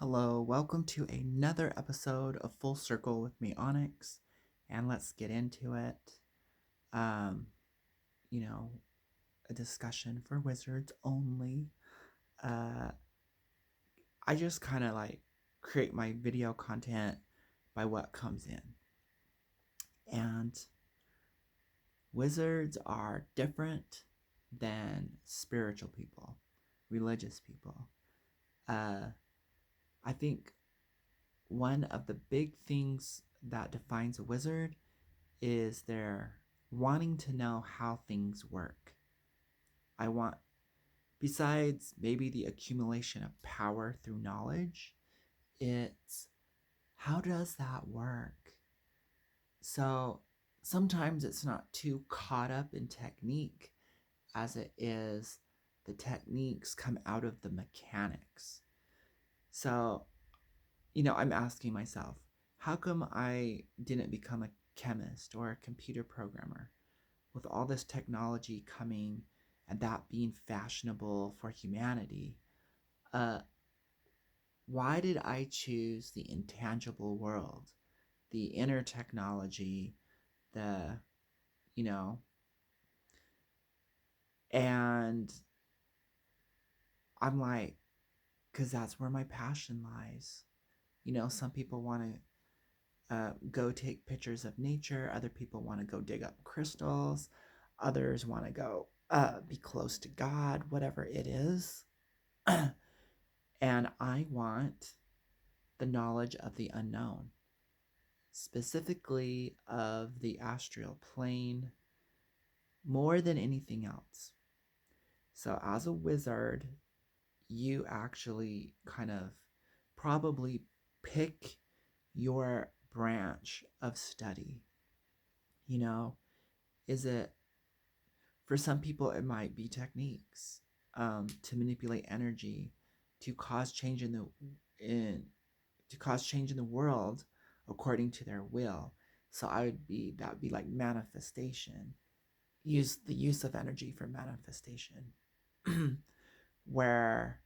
Hello, welcome to another episode of Full Circle with me, Onyx, and let's get into it. Um, you know, a discussion for wizards only. Uh, I just kind of like create my video content by what comes in, and wizards are different than spiritual people, religious people. Uh, I think one of the big things that defines a wizard is their wanting to know how things work. I want, besides maybe the accumulation of power through knowledge, it's how does that work? So sometimes it's not too caught up in technique as it is the techniques come out of the mechanics. So, I'm asking myself, how come I didn't become a chemist or a computer programmer? With all this technology coming and that being fashionable for humanity, uh, why did I choose the intangible world, the inner technology, the, you know, and I'm like, because that's where my passion lies. Some people want to go take pictures of nature, other people want to go dig up crystals, others want to go be close to God, whatever it is. And I want the knowledge of the unknown, specifically of the astral plane, more than anything else. So, as a wizard, you actually kind of probably pick your branch of study. You know, is it for some people, it might be techniques to manipulate energy to cause change in to cause change in the world according to their will. So that would be like manifestation. Use the use of energy for manifestation. Where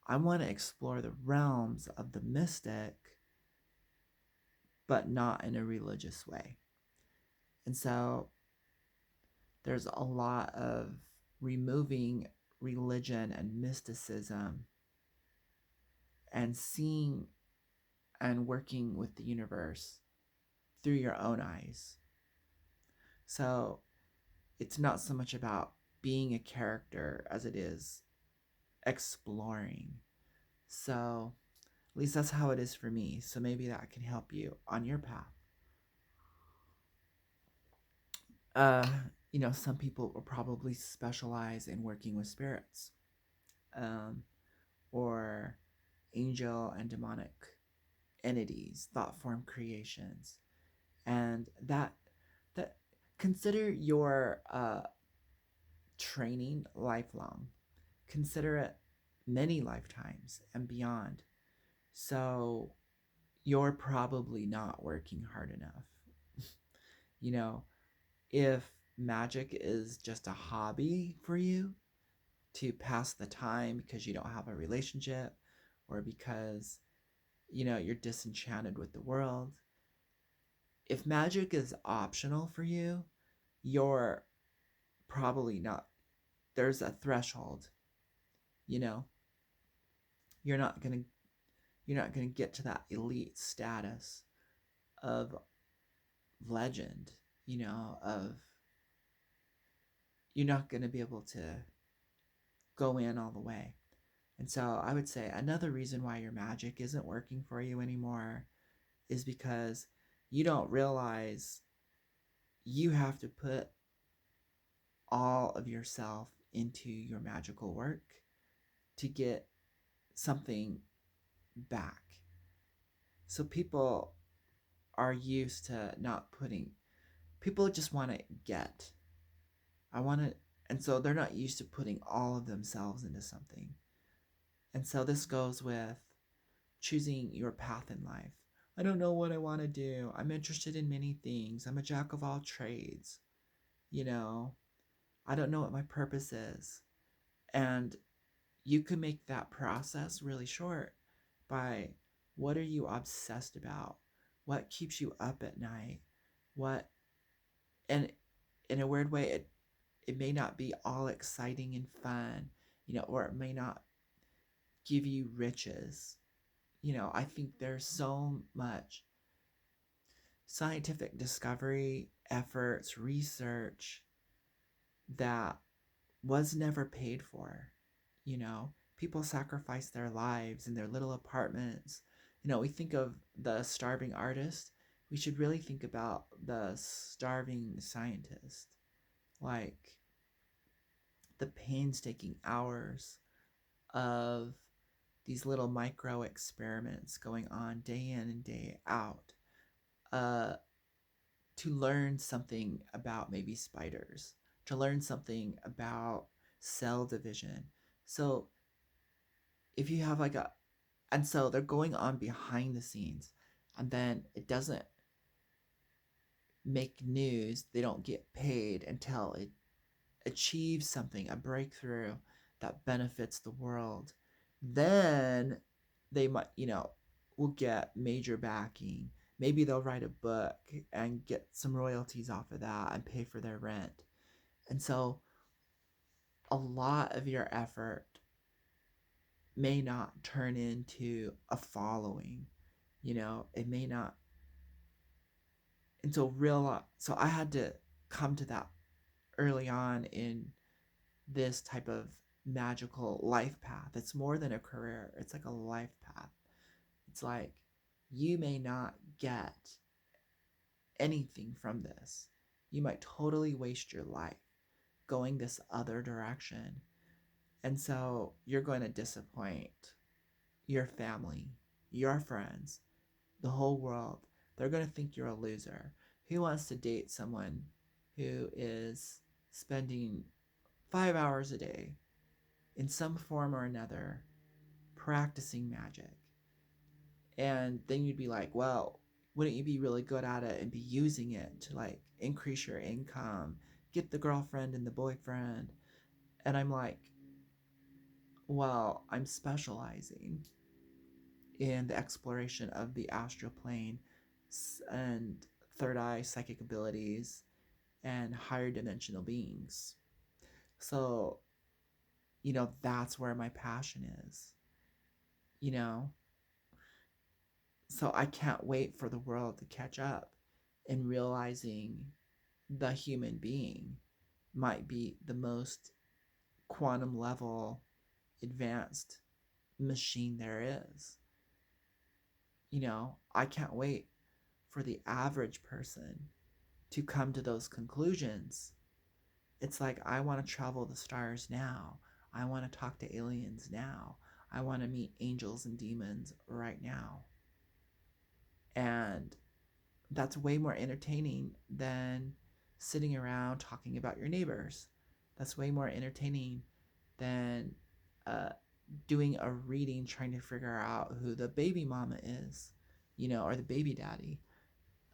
I want to explore the realms of the mystic, but not in a religious way. And so there's a lot of removing religion and mysticism and seeing and working with the universe through your own eyes. So it's not so much about being a character as it is exploring. So at least that's how it is for me. So maybe that can help you on your path. Uh, some people will probably specialize in working with spirits, um, or angel and demonic entities, thought form creations, and that consider your training lifelong. Consider it many lifetimes and beyond. So you're probably not working hard enough. you know, if magic is just a hobby for you to pass the time because you don't have a relationship or because you're disenchanted with the world, if magic is optional for you, you're probably not. There's a threshold, you know. You're not going to get to that elite status of legend, of you're not going to be able to go in all the way. And so I would say another reason why your magic isn't working for you anymore is because you don't realize you have to put all of yourself into your magical work to get something back. So people are used to not putting, people just want to get. I want to, and so they're not used to putting all of themselves into something. And so this goes with choosing your path in life. I don't know what I want to do. I'm interested in many things. I'm a jack of all trades. You know, I don't know what my purpose is. And you can make that process really short by what are you obsessed about? What keeps you up at night? What, and in a weird way, it may not be all exciting and fun, or it may not give you riches. I think there's so much scientific discovery, efforts, research that was never paid for. People sacrifice their lives in their little apartments. We think of the starving artist. We should really think about the starving scientist. Like the painstaking hours of these little micro experiments going on day in and day out, uh, to learn something about maybe spiders, to learn something about cell division. So if you have and so they're going on behind the scenes, and then it doesn't make news. They don't get paid until it achieves something, a breakthrough that benefits the world. Then they might, will get major backing. Maybe they'll write a book and get some royalties off of that and pay for their rent. And so a lot of your effort may not turn into a following. It may not. And so I had to come to that early on in this type of magical life path. It's more than a career, it's like a life path. It's like you may not get anything from this. You might totally waste your life going this other direction. And so you're going to disappoint your family, your friends, the whole world. They're going to think you're a loser. Who wants to date someone who is spending 5 hours a day in some form or another practicing magic? And then you'd be like, well, wouldn't you be really good at it and be using it to increase your income, get the girlfriend and the boyfriend? And I'm like, well, I'm specializing in the exploration of the astral plane and third eye psychic abilities and higher dimensional beings. So, that's where my passion is. you know so I can't wait for the world to catch up in realizing the human being might be the most quantum level advanced machine there is. I can't wait for the average person to come to those conclusions. It's like, I want to travel the stars now. I want to talk to aliens now. I want to meet angels and demons right now. And that's way more entertaining than sitting around talking about your neighbors. That's way more entertaining than uh, doing a reading trying to figure out who the baby mama is, or the baby daddy.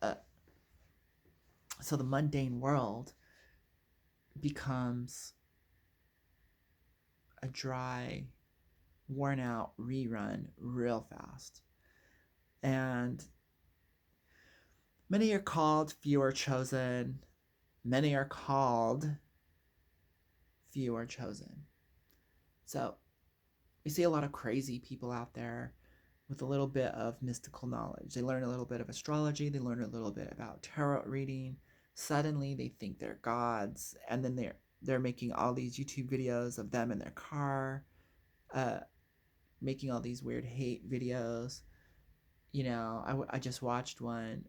Uh, so the mundane world becomes a dry, worn out rerun real fast. And many are called, few are chosen. Many are called, few are chosen. So we see a lot of crazy people out there with a little bit of mystical knowledge. They learn a little bit of astrology, they learn a little bit about tarot reading. Suddenly they think they're gods, and then they're making all these YouTube videos of them in their car, making all these weird hate videos. I just watched one,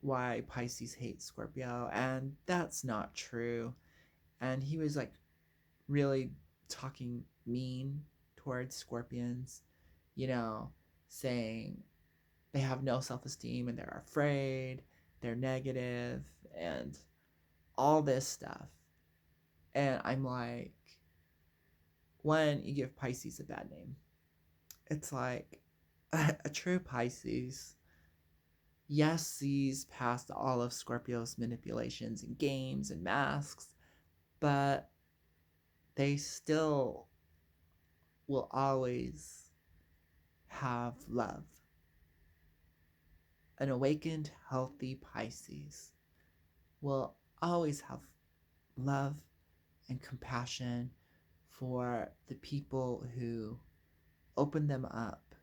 why Pisces hate Scorpio, and that's not true. And he was really talking mean towards Scorpions, saying they have no self-esteem and they're afraid, they're negative, and all this stuff. And I'm like, one, you give Pisces a bad name. It's like a true Pisces, yes, sees past all of Scorpio's manipulations and games and masks, but they still will always have love. An awakened, healthy Pisces will always have love and compassion for the people who open them up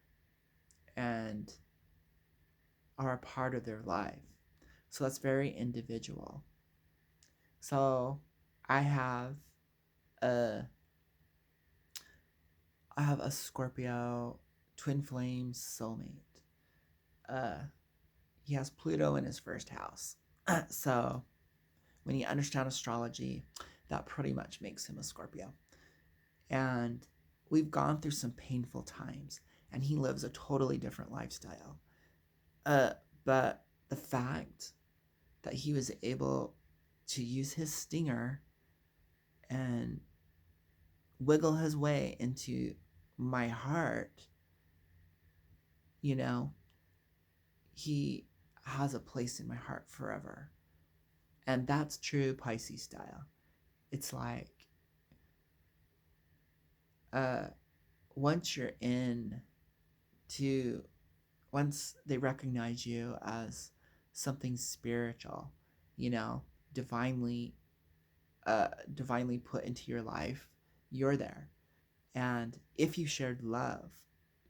and are a part of their life. So that's very individual. So I have a Scorpio twin flame soulmate. He has Pluto in his first house. So when you understand astrology, that pretty much makes him a Scorpio. And we've gone through some painful times, and he lives a totally different lifestyle. But the fact that he was able to use his stinger and wiggle his way into my heart, you know, he has a place in my heart forever. And that's true Pisces style. It's like, once you're in to, once they recognize you as something spiritual, you know, divinely put into your life, you're there. And if you shared love,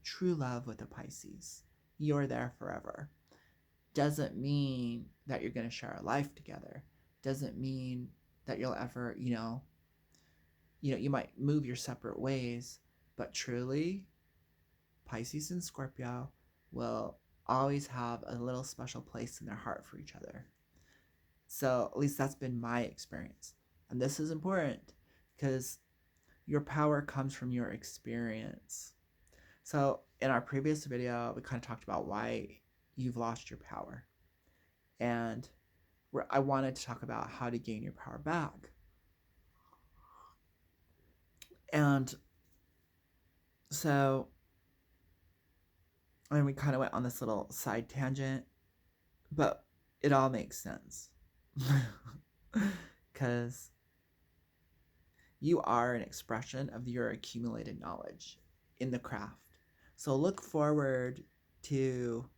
true love with a Pisces, you're there forever. Doesn't mean that you're going to share a life together. Doesn't mean that you'll ever, you might move your separate ways, but truly, Pisces and Scorpio will always have a little special place in their heart for each other. So at least that's been my experience. And this is important because your power comes from your experience. So in our previous video, we kind of talked about why you've lost your power. And I wanted to talk about how to gain your power back. And so, and we kind of went on this little side tangent, but it all makes sense. Because you are an expression of your accumulated knowledge in the craft. So look forward to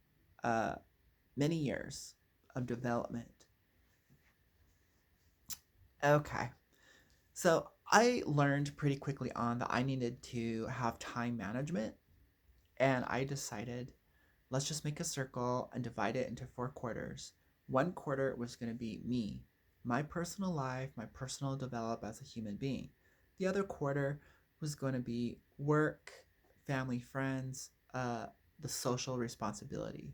many years of development. Okay. So I learned pretty quickly on that I needed to have time management, and I decided, let's just make a circle and divide it into 4 quarters. 1 quarter was going to be me, my personal life, my personal development as a human being. The other quarter was going to be work, family, friends, the social responsibility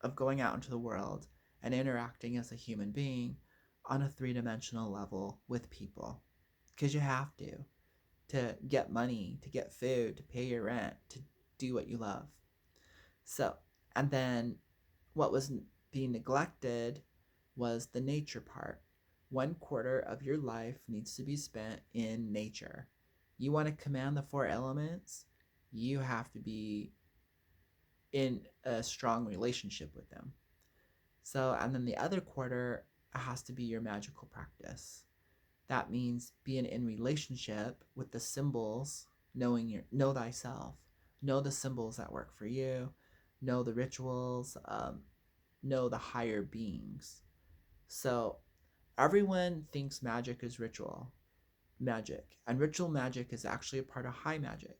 of going out into the world and interacting as a human being on a 3-dimensional level with people. Because you have to get money, to get food, to pay your rent, to do what you love. So, and then what was being neglected was the nature part. 1 quarter of your life needs to be spent in nature. You want to command the 4 elements, you have to be in a strong relationship with them. So, and then the other quarter has to be your magical practice. That means being in relationship with the symbols, know thyself, know the symbols that work for you, know the rituals, know the higher beings. So everyone thinks magic is ritual magic, and ritual magic is actually a part of high magic.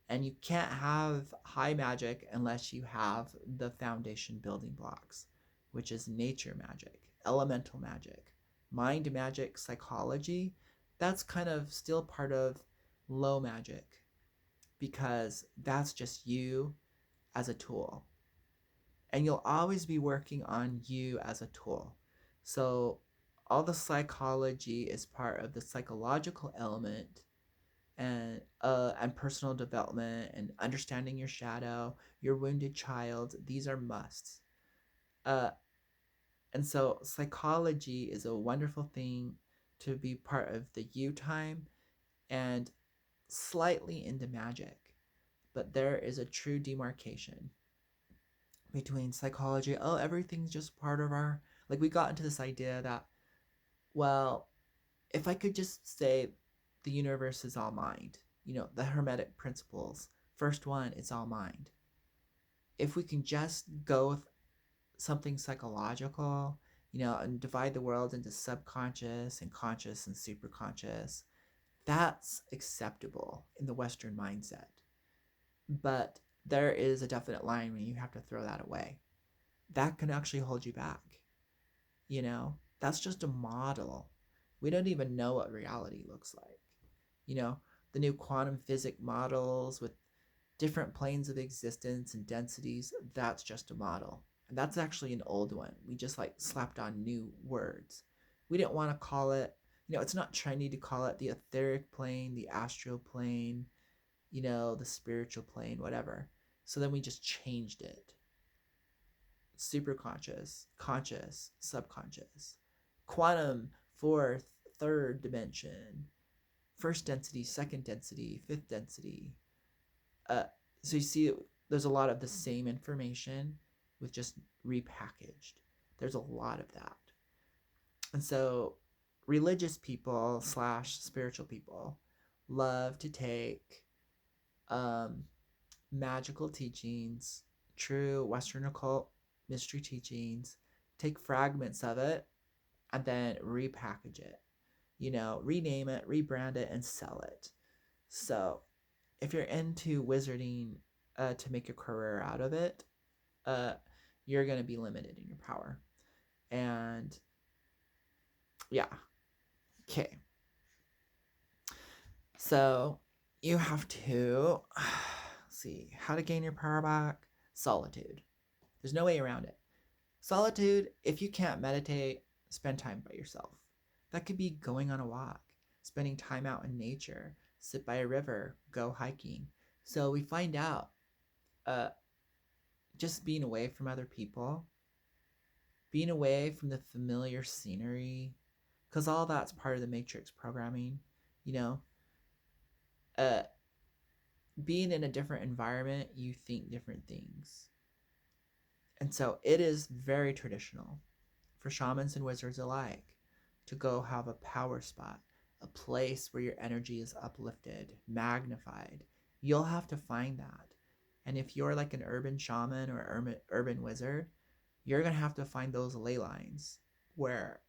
And you can't have high magic unless you have the foundation building blocks, which is nature magic, elemental magic, mind magic, psychology. That's kind of still part of low magic because that's just you as a tool. And you'll always be working on you as a tool. So all the psychology is part of the psychological element, and personal development and understanding your shadow, your wounded child. These are musts. And so psychology is a wonderful thing to be part of the you time and slightly into magic. But there is a true demarcation between psychology. Oh, everything's just part of our, like, we got into this idea that, well, if I could just say the universe is all mind, the Hermetic principles. First one, it's all mind. if we can just go with something psychological, and divide the world into subconscious and conscious and superconscious, that's acceptable in the Western mindset. But there is a definite line when you have to throw that away. That can actually hold you back. That's just a model. We don't even know what reality looks like. The new quantum physics models with different planes of existence and densities, that's just a model. And that's actually an old one. We just like slapped on new words. We didn't want to call it, it's not trendy to call it the etheric plane, the astral plane, the spiritual plane, whatever. So then we just changed it. Super conscious, conscious, subconscious, quantum, fourth, third dimension, first density, second density, fifth density. So you see, there's a lot of the same information with just repackaged. There's a lot of that. And so religious people / spiritual people love to take magical teachings, true Western occult mystery teachings, take fragments of it, and then repackage it. Rename it, rebrand it, and sell it. So if you're into wizarding to make a career out of it, you're going to be limited in your power. And yeah. Okay. So you have to see how to gain your power back. Solitude. There's no way around it. Solitude, if you can't meditate, spend time by yourself. That could be going on a walk, spending time out in nature, sit by a river, go hiking. So we find out just being away from other people, being away from the familiar scenery, because all that's part of the matrix programming, being in a different environment, you think different things. And so it is very traditional for shamans and wizards alike to go have a power spot, a place where your energy is uplifted, magnified. You'll have to find that. And if you're like an urban shaman or urban wizard, you're going to have to find those ley lines where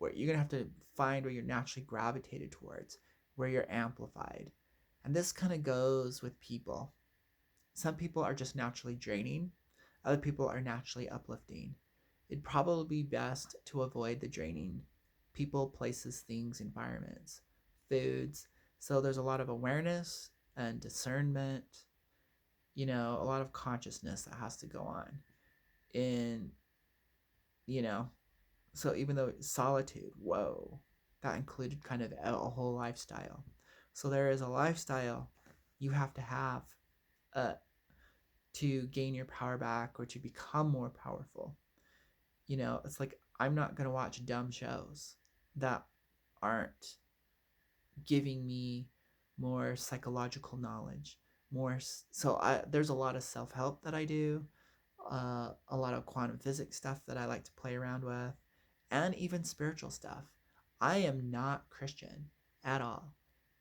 you're going to have to find where you're naturally gravitated towards, where you're amplified. And this kind of goes with people. Some people are just naturally draining. Other people are naturally uplifting. It'd probably be best to avoid the draining people, places, things, environments, foods. So there's a lot of awareness and discernment, a lot of consciousness that has to go on in, so even though solitude, whoa, that included kind of a whole lifestyle. So there is a lifestyle you have to have to gain your power back or to become more powerful. It's like, I'm not going to watch dumb shows that aren't giving me more psychological knowledge, there's a lot of self-help that I do, a lot of quantum physics stuff that I like to play around with, and even spiritual stuff. I am not Christian at all,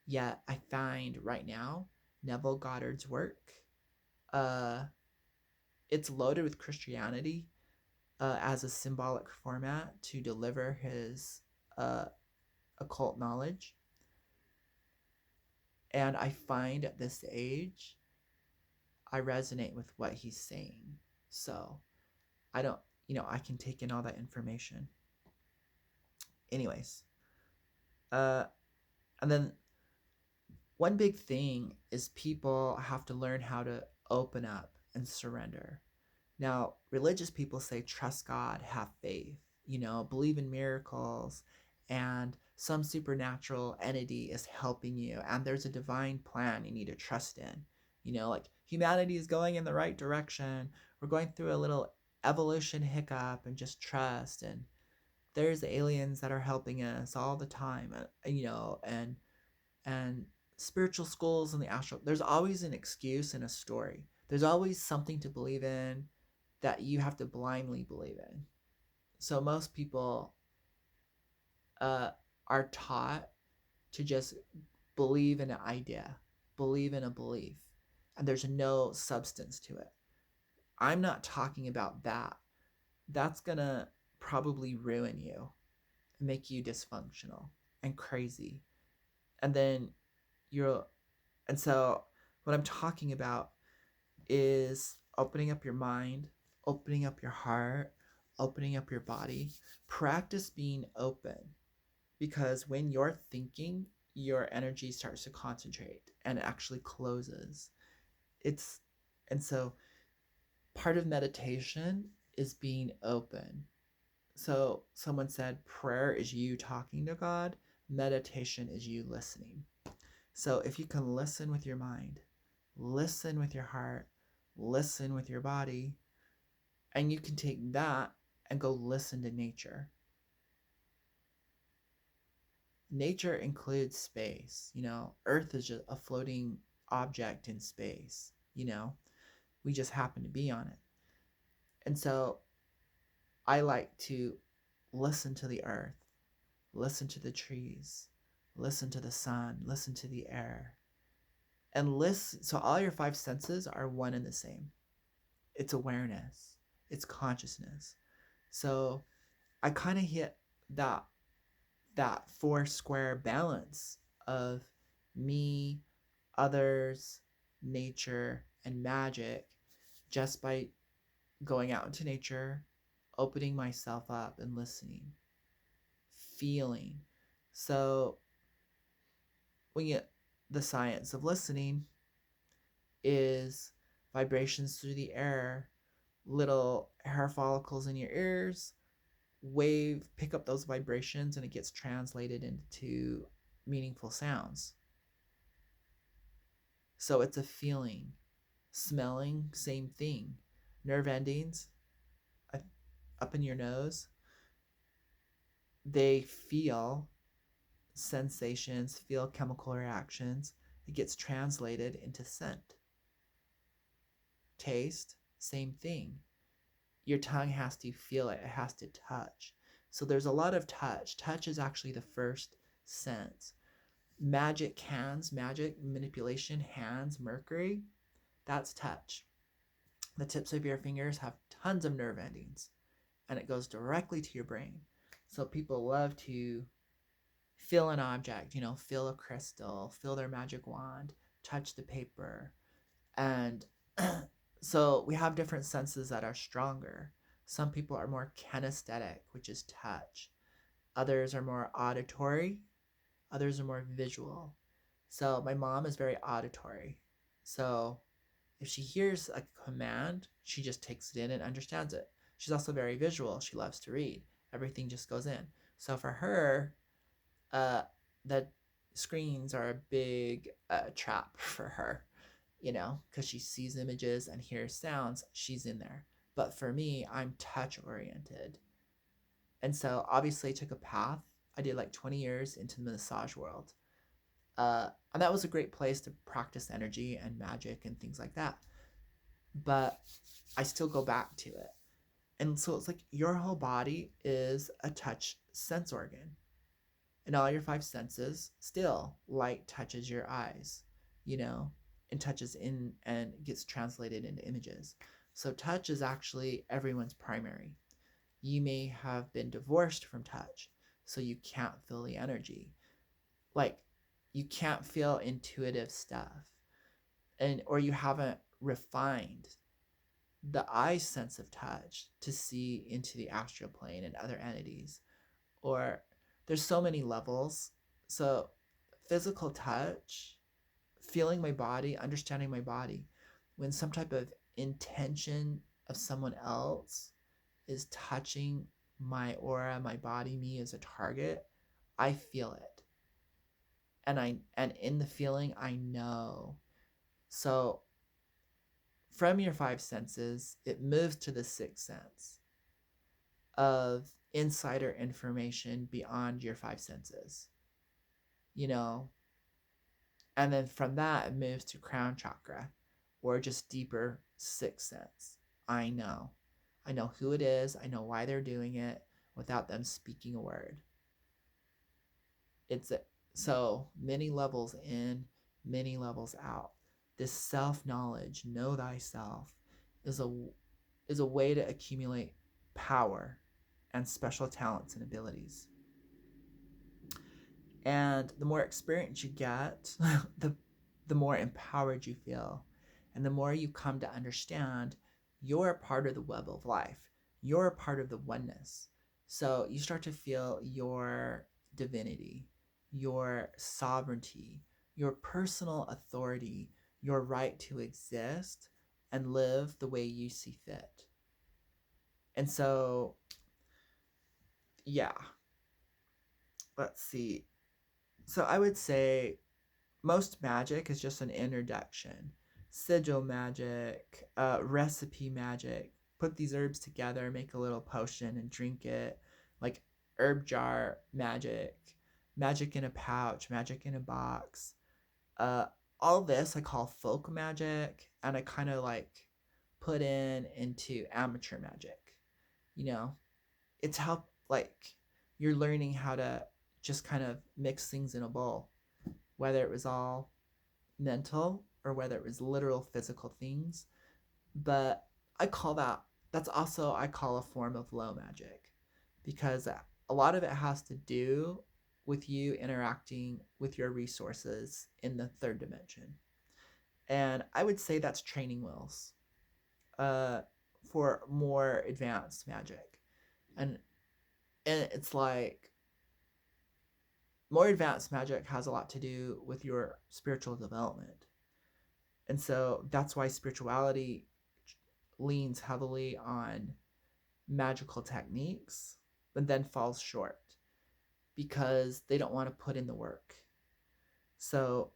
yet I find right now Neville Goddard's work, it's loaded with Christianity as a symbolic format to deliver his occult knowledge. And I find at this age, I resonate with what he's saying. So I don't, I can take in all that information. Anyways, and then one big thing is people have to learn how to open up and surrender. Now, religious people say trust God, have faith, believe in miracles, and some supernatural entity is helping you, and there's a divine plan you need to trust in. Like humanity is going in the right direction. We're going through a little evolution hiccup, and just trust. And there's aliens that are helping us all the time, and spiritual schools and the astral. There's always an excuse and a story. There's always something to believe in that you have to blindly believe in. So most people are taught to just believe in an idea, believe in a belief, and there's no substance to it. I'm not talking about that. That's gonna probably ruin you, make you dysfunctional and crazy. And then you're, and so what I'm talking about is opening up your mind, opening up your heart, opening up your body. Practice being open, because when you're thinking, your energy starts to concentrate and it actually closes. It's, and so part of meditation is being open. So someone said prayer is you talking to God, meditation is you listening. So if you can listen with your mind, listen with your heart, listen with your body, and you can take that and go listen to nature. Nature includes space. Earth is just a floating object in space. We just happen to be on it. And so I like to listen to the earth, listen to the trees, listen to the sun, listen to the air, and listen. So all your five senses are one and the same. It's awareness, it's consciousness. So I kind of hit that four square balance of me, others, nature, and magic, just by going out into nature, opening myself up and listening, feeling. So when you, the science of listening is vibrations through the air, little hair follicles in your ears, pick up those vibrations, and it gets translated into meaningful sounds. So it's a feeling. Smelling, same thing. Nerve endings up in your nose, they feel sensations, feel chemical reactions. It gets translated into scent. Taste, same thing. Your tongue has to feel it, it has to touch. So there's a lot of touch. Touch is actually the first sense. Magic hands, magic manipulation, hands, Mercury, that's touch. The tips of your fingers have tons of nerve endings, and it goes directly to your brain. So people love to feel an object, feel a crystal, feel their magic wand, touch the paper. And so we have different senses that are stronger. Some people are more kinesthetic, which is touch. Others are more auditory. Others are more visual. So my mom is very auditory. So if she hears a command, she just takes it in and understands it. She's also very visual. She loves to read. Everything just goes in. So for her, the screens are a big trap for her, because she sees images and hears sounds. She's in there. But for me, I'm touch oriented. And so obviously I took a path. I did like 20 years into the massage world. And that was a great place to practice energy and magic and things like that. But I still go back to it. And so it's like your whole body is a touch sense organ. And all your five senses, still, light touches your eyes, and touches in and gets translated into images. So touch is actually everyone's primary. You may have been divorced from touch, so you can't feel the energy. Like, you can't feel intuitive stuff, or you haven't refined the eye sense of touch to see into the astral plane and other entities. Or there's so many levels. So physical touch, feeling my body, understanding my body, when some type of intention of someone else is touching my aura, my body, me as a target, I feel it. And in the feeling, I know. So from your five senses, it moves to the sixth sense of insider information beyond your five senses, and then from that it moves to crown chakra, or just deeper sixth sense. I know who it is, I know why they're doing it without them speaking a word. So many levels in, many levels out. This self-knowledge, know thyself, is is a way to accumulate power and special talents and abilities. And the more experience you get, the more empowered you feel. And the more you come to understand you're a part of the web of life, you're a part of the oneness. So you start to feel your divinity, your sovereignty, your personal authority, your right to exist and live the way you see fit. And so, yeah, let's see. So I would say most magic is just an introduction. Sigil magic, recipe magic. Put these herbs together, make a little potion, and drink it. Like herb jar magic, magic in a pouch, magic in a box. Uh, all this I call folk magic, and I kind of like put into amateur magic. You know, it's how like you're learning how to just kind of mix things in a bowl, whether it was all mental or whether it was literal physical things. But I call that's also I call a form of low magic, because a lot of it has to do with you interacting with your resources in the third dimension. And I would say that's training wheels uh, for more advanced magic. And and it's like more advanced magic has a lot to do with your spiritual development. And so that's why spirituality leans heavily on magical techniques, but then falls short because they don't want to put in the work. So,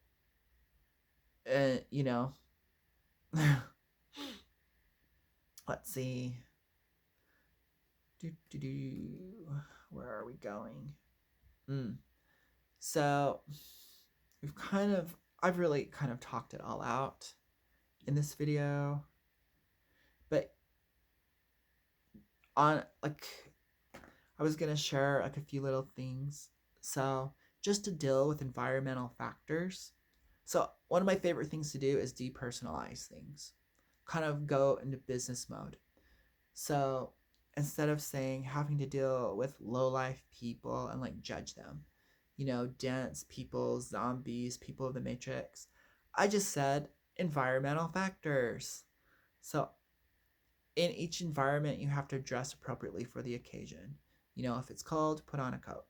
you know, let's see. Where are we going? Mm. So, I've really kind of talked it all out in this video, but on like I was gonna share like a few little things. So just to deal with environmental factors. So one of my favorite things to do is depersonalize things, kind of go into business mode. So instead of saying having to deal with low life people and like judge them, dense people, zombies, people of the Matrix, I just said environmental factors. So in each environment, you have to dress appropriately for the occasion. If it's cold, put on a coat.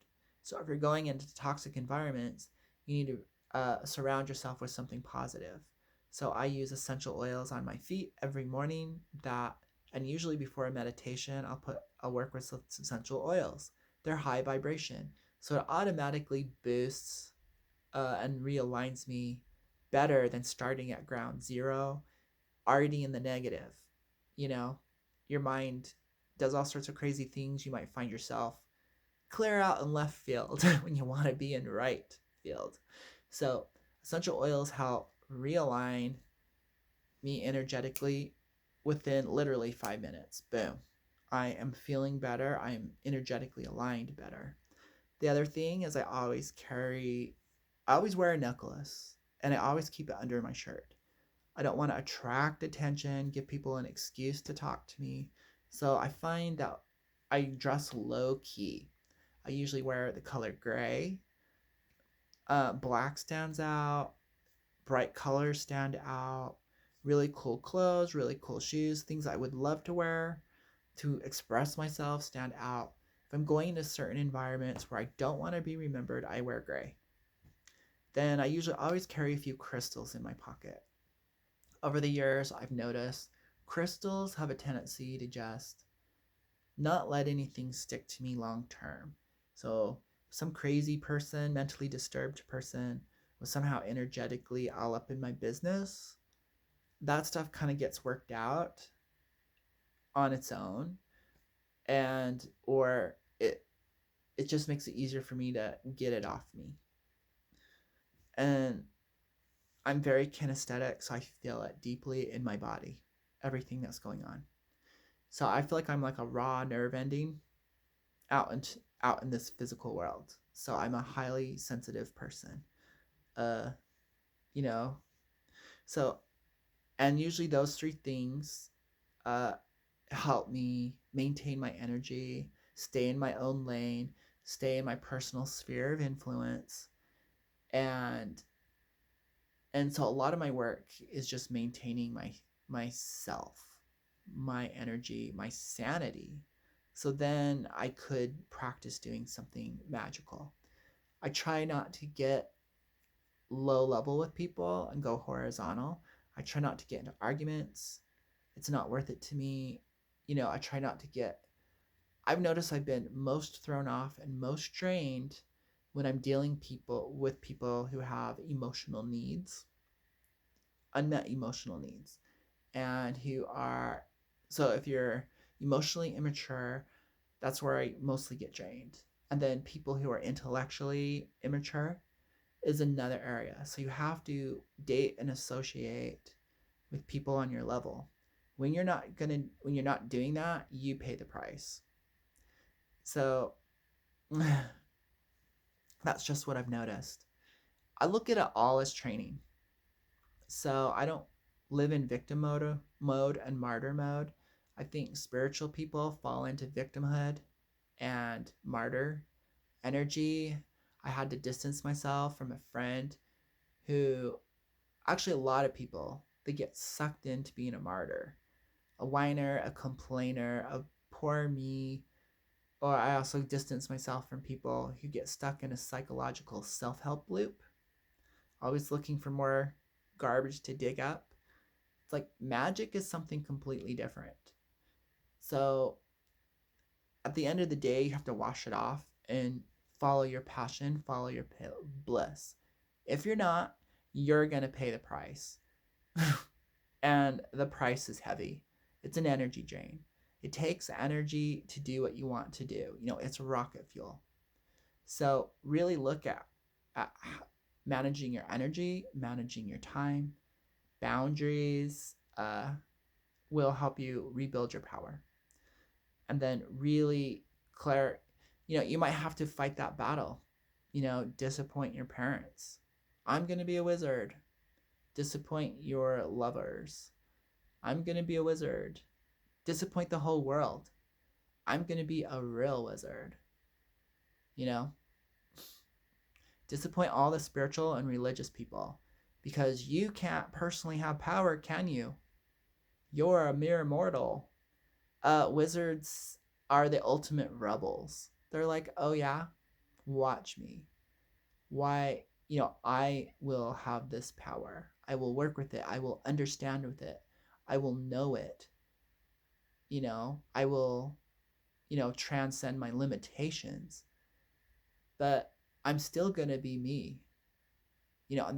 So if you're going into toxic environments, you need to surround yourself with something positive. So I use essential oils on my feet every morning. And usually before a meditation, I'll work with essential oils. They're high vibration, so it automatically boosts and realigns me better than starting at ground zero, already in the negative. You know, your mind does all sorts of crazy things. You might find yourself clear out in left field when you want to be in right field. So essential oils help realign me energetically within literally 5 minutes. Boom. I am feeling better. I am energetically aligned better. The other thing is I always wear a necklace, and I always keep it under my shirt. I don't want to attract attention, give people an excuse to talk to me. So I find that I dress low key. I usually wear the color gray. Black stands out. Bright colors stand out. Really cool clothes, really cool shoes, things I would love to wear to express myself stand out. If I'm going into certain environments where I don't want to be remembered, I wear gray. Then I usually always carry a few crystals in my pocket. Over the years, I've noticed crystals have a tendency to just not let anything stick to me long term. So, some crazy person, mentally disturbed person, was somehow energetically all up in my business, that stuff kind of gets worked out on its own, and or it just makes it easier for me to get it off me. And I'm very kinesthetic, so I feel it deeply in my body, everything that's going on. So I feel like I'm like a raw nerve ending out in this physical world. So I'm a highly sensitive person. Uh, you know. So and usually those three things uh help me maintain my energy, stay in my own lane, stay in my personal sphere of influence. And so a lot of my work is just maintaining myself, my energy, my sanity. So then I could practice doing something magical. I try not to get low level with people and go horizontal. I try not to get into arguments. It's not worth it to me. I try not to get. I've noticed I've been most thrown off and most drained when I'm dealing with people who have emotional needs, unmet emotional needs, and who are. So if you're emotionally immature, that's where I mostly get drained. And then people who are intellectually immature is another area. So you have to date and associate with people on your level. When you're not doing that, you pay the price. So that's just what I've noticed. I look at it all as training. So I don't live in mode and martyr mode. I think spiritual people fall into victimhood and martyr energy. I had to distance myself from a friend who, actually, a lot of people, they get sucked into being a martyr, a whiner, a complainer, a poor me. Or I also distance myself from people who get stuck in a psychological self help loop, always looking for more garbage to dig up. It's like magic is something completely different. So at the end of the day, you have to wash it off and follow your passion, follow your bliss. If you're not, you're going to pay the price. And the price is heavy. It's an energy drain. It takes energy to do what you want to do. It's rocket fuel. So really look at managing your energy, managing your time, boundaries will help you rebuild your power. And then really you might have to fight that battle. Disappoint your parents. I'm going to be a wizard. Disappoint your lovers. I'm going to be a wizard. Disappoint the whole world. I'm going to be a real wizard. You know, disappoint all the spiritual and religious people, because you can't personally have power, can you? You're a mere mortal. Wizards are the ultimate rebels. They're like, oh yeah, watch me. Why, I will have this power. I will work with it. I will understand with it. I will know it. I will, transcend my limitations. But I'm still going to be me. And